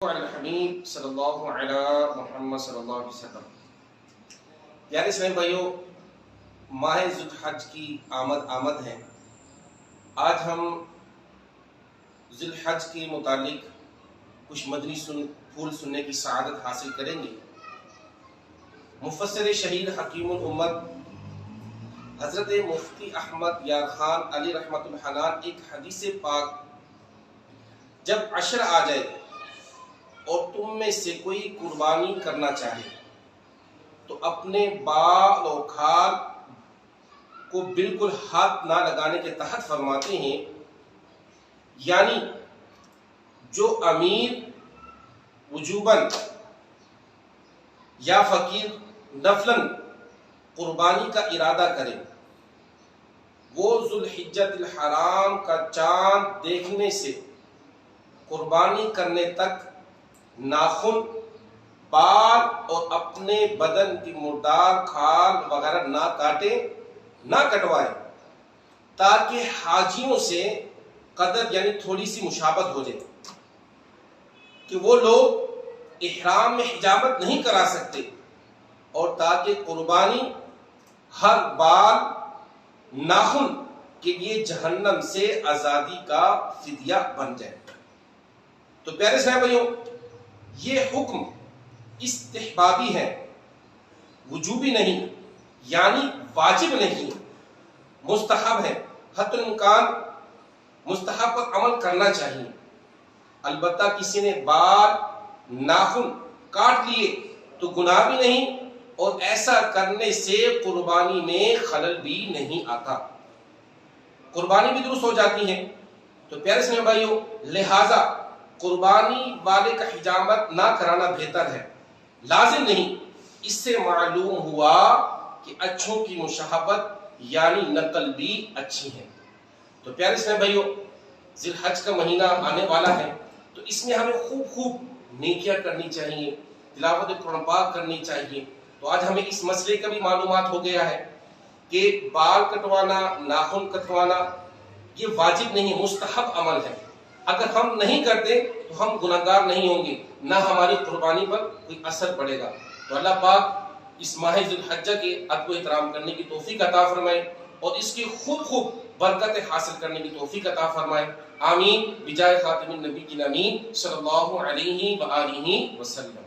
الحمید صلی اللہ علی محمد صلی اللہ علیہ وسلم۔ پیارے اسلامی بھائیوں، ماہ ذو الحج کی آمد ہے۔ آج ہم ذو الحج کے متعلق کچھ مدنی پھول سننے کی سعادت حاصل کریں گے۔ مفسر شہید حکیم الامت حضرت مفتی احمد یار خان علی رحمۃ الحنان ایک حدیث پاک، جب عشر آ جائے اور تم میں سے کوئی قربانی کرنا چاہے تو اپنے بال و کھال کو بالکل ہاتھ نہ لگانے کے تحت فرماتے ہیں، یعنی جو امیر وجوباً یا فقیر نفلاً قربانی کا ارادہ کرے، وہ ذو الحجۃ الحرام کا چاند دیکھنے سے قربانی کرنے تک ناخن، بال اور اپنے بدن کی مردار کھال وغیرہ نہ کاٹے، نہ کٹوائے، تاکہ حاجیوں سے قدر یعنی تھوڑی سی مشابہت ہو جائے کہ وہ لوگ احرام میں حجامت نہیں کرا سکتے، اور تاکہ قربانی ہر بال ناخن کے لیے جہنم سے آزادی کا فدیہ بن جائے۔ تو پیارے اسلامی بھائیوں، یہ حکم استحبابی ہے، وجوبی نہیں، یعنی واجب نہیں، مستحب ہے۔ حتی الامکان مستحب پر عمل کرنا چاہیے۔ البتہ کسی نے بال ناخن کاٹ لیے تو گناہ بھی نہیں، اور ایسا کرنے سے قربانی میں خلل بھی نہیں آتا، قربانی بھی درست ہو جاتی ہے۔ تو پیارے اسلامی بھائیوں، لہذا قربانی والے کا حجامت نہ کرانا بہتر ہے، لازم نہیں۔ اس سے معلوم ہوا کہ اچھوں کی مشابہت یعنی نقل بھی اچھی ہے۔ تو پیارے اسلامی بھائیوں، ذی الحج کا مہینہ آنے والا ہے، تو اس میں ہمیں خوب نیکیاں کرنی چاہیے، تلاوت قرآن پاک کرنی چاہیے۔ تو آج ہمیں اس مسئلے کا بھی معلومات ہو گیا ہے کہ بال کٹوانا، ناخن کٹوانا یہ واجب نہیں، مستحب عمل ہے۔ اگر ہم نہیں کرتے تو ہم گناہگار نہیں ہوں گے، نہ ہماری قربانی پر کوئی اثر پڑے گا۔ تو اللہ پاک اس ماہ ذو الحجہ کے ادب و احترام کرنے کی توفیق عطا فرمائے، اور اس کی خوب برکتیں حاصل کرنے کی توفیق عطا فرمائے۔ آمین بجائے خاتم النبی کی امین صلی اللہ علیہ وآلہ وسلم۔